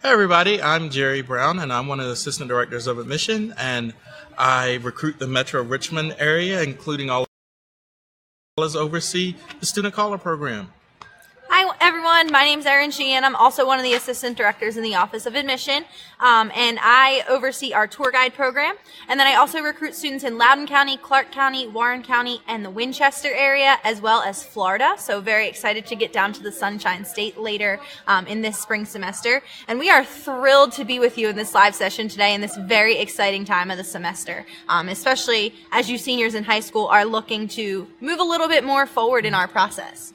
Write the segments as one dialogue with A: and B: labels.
A: Hey everybody, I'm Jerry Brown and I'm one of the Assistant Directors of Admission, and I recruit the Metro Richmond area, including all as oversee the Student Caller Program.
B: Hi everyone, my name is Erin, Sheehan. I'm also one of the assistant directors in the Office of Admission, and I oversee our tour guide program. And then I also recruit students in Loudoun County, Clark County, Warren County, and the Winchester area, as well as Florida. So very excited to get down to the Sunshine State later in this spring semester. And we are thrilled to be with you in this live session today in this very exciting time of the semester, especially as you seniors in high school are looking to move a little bit more forward in our process.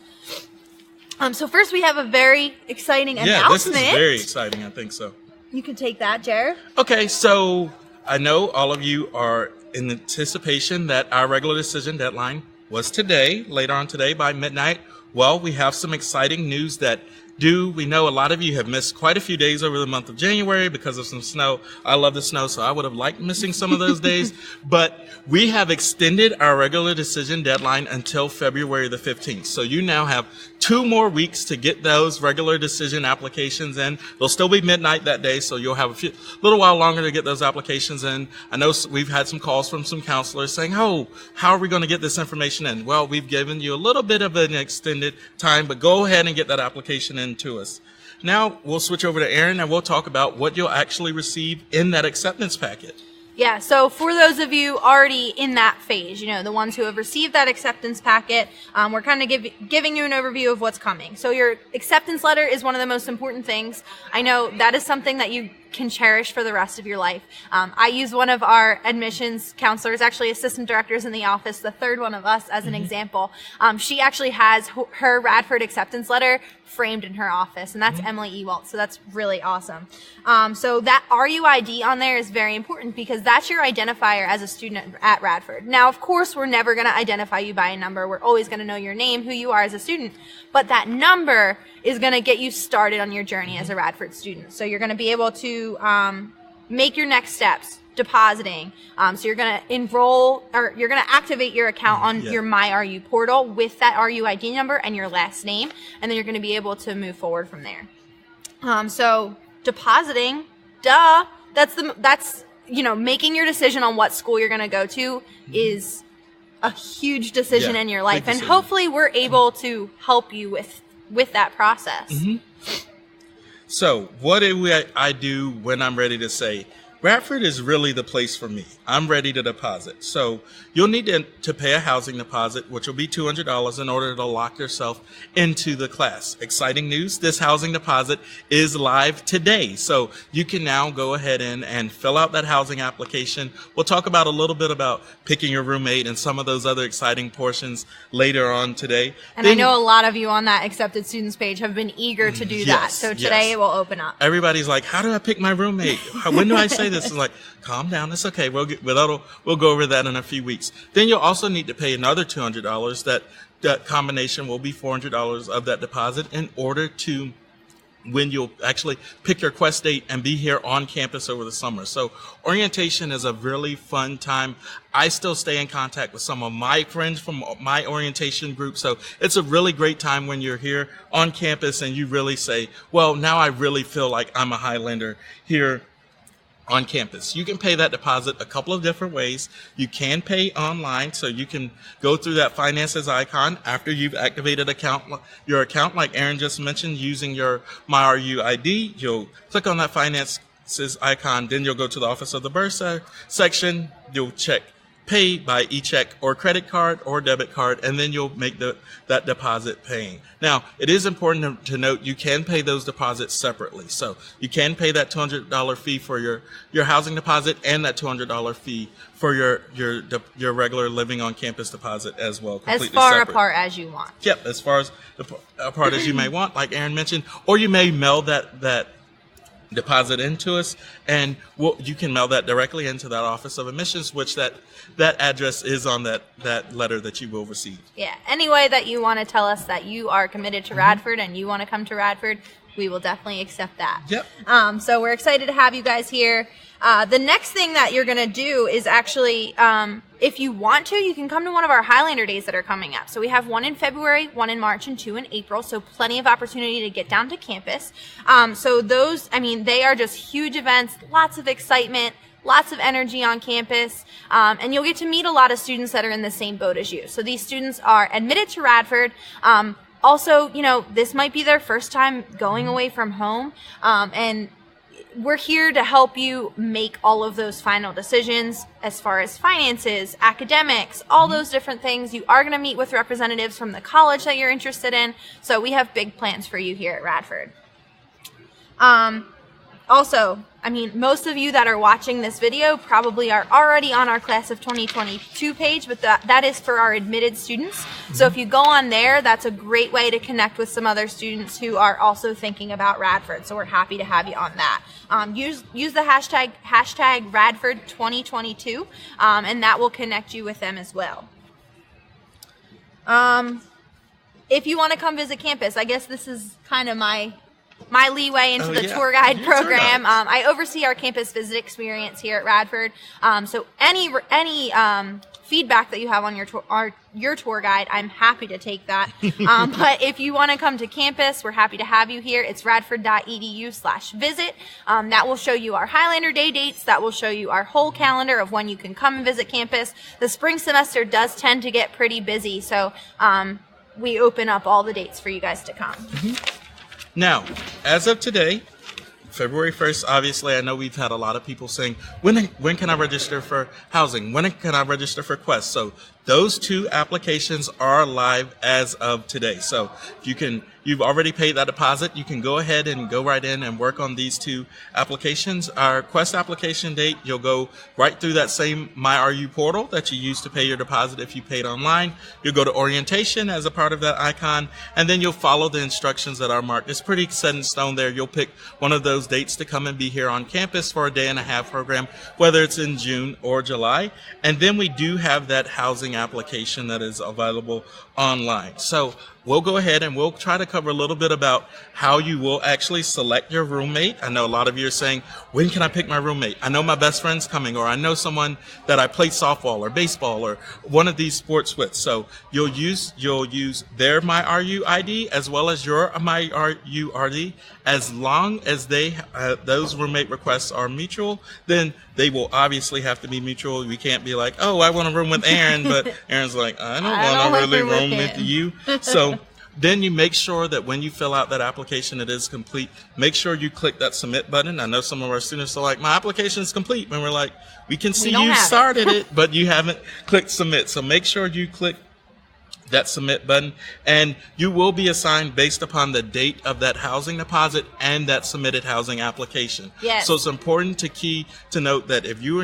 B: So first we have a very exciting announcement.
A: Yeah, this is very exciting, I think so.
B: You can take that, Jared.
A: Okay, so I know all of you are in anticipation that our regular decision deadline was today, later on today by midnight. Well, we have some exciting news that we know a lot of you have missed quite a few days over the month of January because of some snow. I love the snow, so I would have liked missing some of those days. But we have extended our regular decision deadline until February the 15th. So you now have 2 more weeks to get those regular decision applications in. They'll still be midnight that day, so you'll have a little while longer to get those applications in. I know we've had some calls from some counselors saying, oh, how are we going to get this information in? Well, we've given you a little bit of an extended time, but go ahead and get that application in to us. Now we'll switch over to Erin and we'll talk about what you'll actually receive in that acceptance packet.
B: Yeah, so for those of you already in that phase, the ones who have received that acceptance packet, we're kind of giving you an overview of what's coming. So your acceptance letter is one of the most important things. I know that is something that you can cherish for the rest of your life. I use one of our admissions counselors, actually assistant directors in the office, the third one of us, as an example. She actually has her Radford acceptance letter framed in her office, and that's Emily Ewalt, so that's really awesome. So that RUID on there is very important because that's your identifier as a student at Radford. Now, of course, we're never going to identify you by a number. We're always going to know your name, who you are as a student, but that number is going to get you started on your journey as a Radford student. So you're going to be able to make your next steps, depositing. So you're going to enroll, or you're going to activate your account on your MYRU portal with that RUID number and your last name, and then you're going to be able to move forward from there. So depositing, that's making your decision on what school you're going to go to is a huge decision in your life, and hopefully we're able to help you with that process.
A: So what do I do when I'm ready to say, Radford is really the place for me. I'm ready to deposit. So you'll need to pay a housing deposit, which will be $200 in order to lock yourself into the class. Exciting news, this housing deposit is live today. So you can now go ahead and fill out that housing application. We'll talk about a little bit about picking your roommate and some of those other exciting portions later on today.
B: And I know a lot of you on that accepted students page have been eager to do that. So today it will open up.
A: Everybody's like, how do I pick my roommate? When do I say this? Is like, calm down, it's okay. We'll go over that in a few weeks. Then you'll also need to pay another $200. That combination will be $400 of that deposit in order to when you'll actually pick your quest date and be here on campus over the summer. So orientation is a really fun time. I still stay in contact with some of my friends from my orientation group. So it's a really great time when you're here on campus and you really say, well, now I really feel like I'm a Highlander here on campus. You can pay that deposit a couple of different ways. You can pay online, so you can go through that finances icon after you've activated your account, like Erin just mentioned, using your MyRU ID. You'll click on that finances icon, then you'll go to the Office of the Bursar section. You'll check pay by e-check or credit card or debit card, and then you'll make that deposit paying. Now, it is important to note you can pay those deposits separately. So you can pay that $200 fee for your housing deposit and that $200 fee for your regular living on campus deposit as well.
B: As far apart as you want.
A: Yep, as far as apart as you may want, like Erin mentioned, or you may mail that deposit into us, and you can mail that directly into that Office of Admissions, which that address is on that letter that you will receive.
B: Yeah, any way that you want to tell us that you are committed to Radford and you want to come to Radford, we will definitely accept that.
A: Yep.
B: So we're excited to have you guys here. The next thing that you're going to do is actually, if you want to, you can come to one of our Highlander days that are coming up. So we have one in February, one in March, and 2 in April. So plenty of opportunity to get down to campus. So those, I mean, they are just huge events, lots of excitement, lots of energy on campus, and you'll get to meet a lot of students that are in the same boat as you. So these students are admitted to Radford. Also, you know, this might be their first time going away from home, and we're here to help you make all of those final decisions as far as finances, academics, all those different things. You are going to meet with representatives from the college that you're interested in, so we have big plans for you here at Radford. Also, I mean, most of you that are watching this video probably are already on our Class of 2022 page, but that is for our admitted students. So if you go on there, that's a great way to connect with some other students who are also thinking about Radford. So we're happy to have you on that. Use the hashtag Radford 2022, and that will connect you with them as well. If you want to come visit campus, I guess this is kind of my leeway into the tour guide program. I oversee our campus visit experience here at Radford. So any feedback that you have on your tour guide, I'm happy to take that. But if you want to come to campus, we're happy to have you here. It's radford.edu/visit. That will show you our Highlander Day dates. That will show you our whole calendar of when you can come and visit campus. The spring semester does tend to get pretty busy, so we open up all the dates for you guys to come.
A: Now, as of today, February 1st, obviously, I know we've had a lot of people saying, when can I register for housing? When can I register for Quest? So those 2 applications are live as of today. So you've already paid that deposit. You can go ahead and go right in and work on these 2 applications. Our Quest application date, you'll go right through that same MYRU portal that you used to pay your deposit if you paid online. You'll go to orientation as a part of that icon, and then you'll follow the instructions that are marked. It's pretty set in stone there. You'll pick one of those dates to come and be here on campus for a day-and-a-half program, whether it's in June or July. And then we do have that housing application that is available online. So we'll go ahead and we'll try to cover a little bit about how you will actually select your roommate. I know a lot of you are saying, when can I pick my roommate? I know my best friend's coming, or I know someone that I play softball or baseball or one of these sports with. So you'll use their MyRU ID as well as your MyRU ID. As long as those roommate requests are mutual, then they will obviously have to be mutual. We can't be like, oh, I want to room with Erin, but Erin's like, I don't want to really room with you. So then you make sure that when you fill out that application, it is complete. Make sure you click that submit button. I know some of our students are like, my application is complete. And we're like, we can see you started it, but you haven't clicked submit. So make sure you click that submit button, and you will be assigned based upon the date of that housing deposit and that submitted housing application.
B: Yes.
A: So it's important to note that if you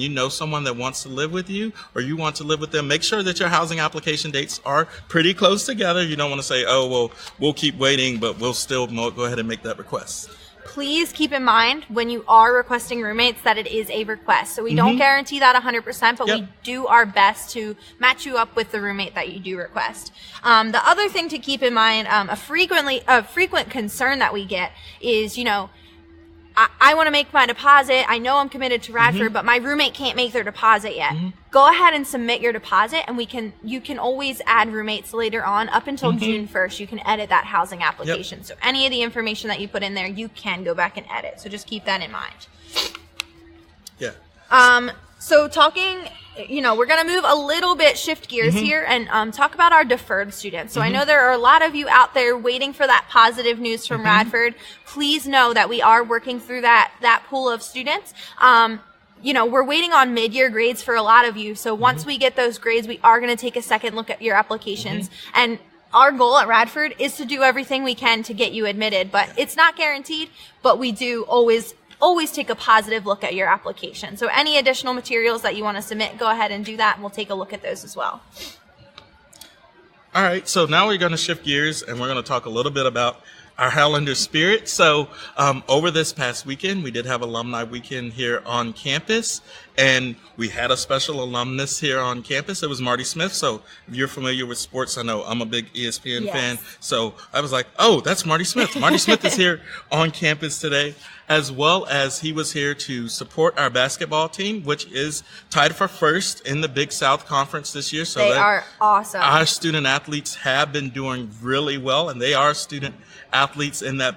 A: know someone that wants to live with you, or you want to live with them, make sure that your housing application dates are pretty close together. You don't want to say, oh, well, we'll keep waiting, but we'll still go ahead and make that request.
B: Please keep in mind when you are requesting roommates that it is a request. So we don't guarantee that 100%, but we do our best to match you up with the roommate that you do request. The other thing to keep in mind, a frequent concern that we get is, I want to make my deposit. I know I'm committed to Radford, but my roommate can't make their deposit yet. Go ahead and submit your deposit, and you can always add roommates later on. Up until June 1st, you can edit that housing application. So any of the information that you put in there, you can go back and edit. So just keep that in mind.
A: Yeah.
B: So talking, we're going to move a little bit, shift gears here and talk about our deferred students. So I know there are a lot of you out there waiting for that positive news from Radford. Please know that we are working through that pool of students. We're waiting on mid-year grades for a lot of you. So once we get those grades, we are going to take a second look at your applications. And our goal at Radford is to do everything we can to get you admitted, but it's not guaranteed, but we do always take a positive look at your application. So any additional materials that you want to submit, go ahead and do that, and we'll take a look at those as well.
A: All right, so now we're going to shift gears, and we're going to talk a little bit about our Highlander spirit. So over this past weekend, we did have alumni weekend here on campus, and we had a special alumnus here on campus. It was Marty Smith. So if you're familiar with sports, I know I'm a big ESPN fan. So I was like, oh, that's Marty Smith. Marty Smith is here on campus today, as well as he was here to support our basketball team, which is tied for first in the Big South Conference this year. So
B: they are awesome.
A: Our student athletes have been doing really well, and they are student athletes in that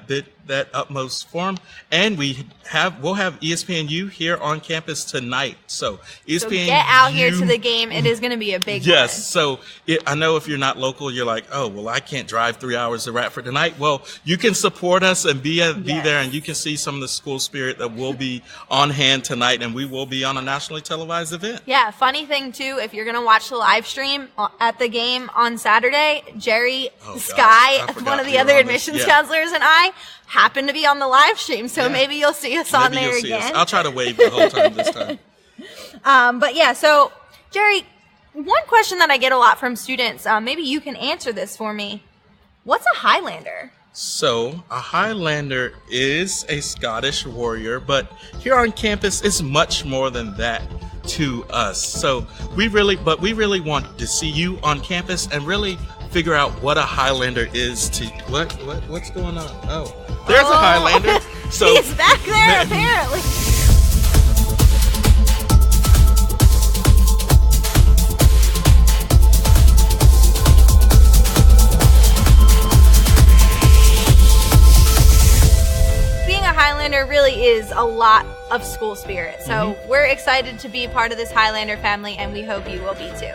A: utmost form. And we'll have ESPNU here on campus tonight. So ESPNU,
B: so get out here to the game. It is going to be a big one.
A: So I know if you're not local, you're like, oh, well, I can't drive 3 hours to Radford tonight. Well, you can support us and be there, and you can see some of the school spirit that will be on hand tonight, and we will be on a nationally televised event.
B: Yeah, funny thing too, if you're going to watch the live stream at the game on Saturday, Jerry, Sky, one of the other admissions counselors, and I happen to be on the live stream, so maybe you'll see us on there again.
A: I'll try to wave the whole time this time.
B: But yeah, so Jerry, one question that I get a lot from students, maybe you can answer this for me. What's a Highlander?
A: So a Highlander is a Scottish warrior, but here on campus it's much more than that to us. So we really want to see you on campus and really figure out what a Highlander is to what's going on? Oh, there's a Highlander. So
B: he's back there apparently. Highlander really is a lot of school spirit. So we're excited to be part of this Highlander family, and we hope you will be too.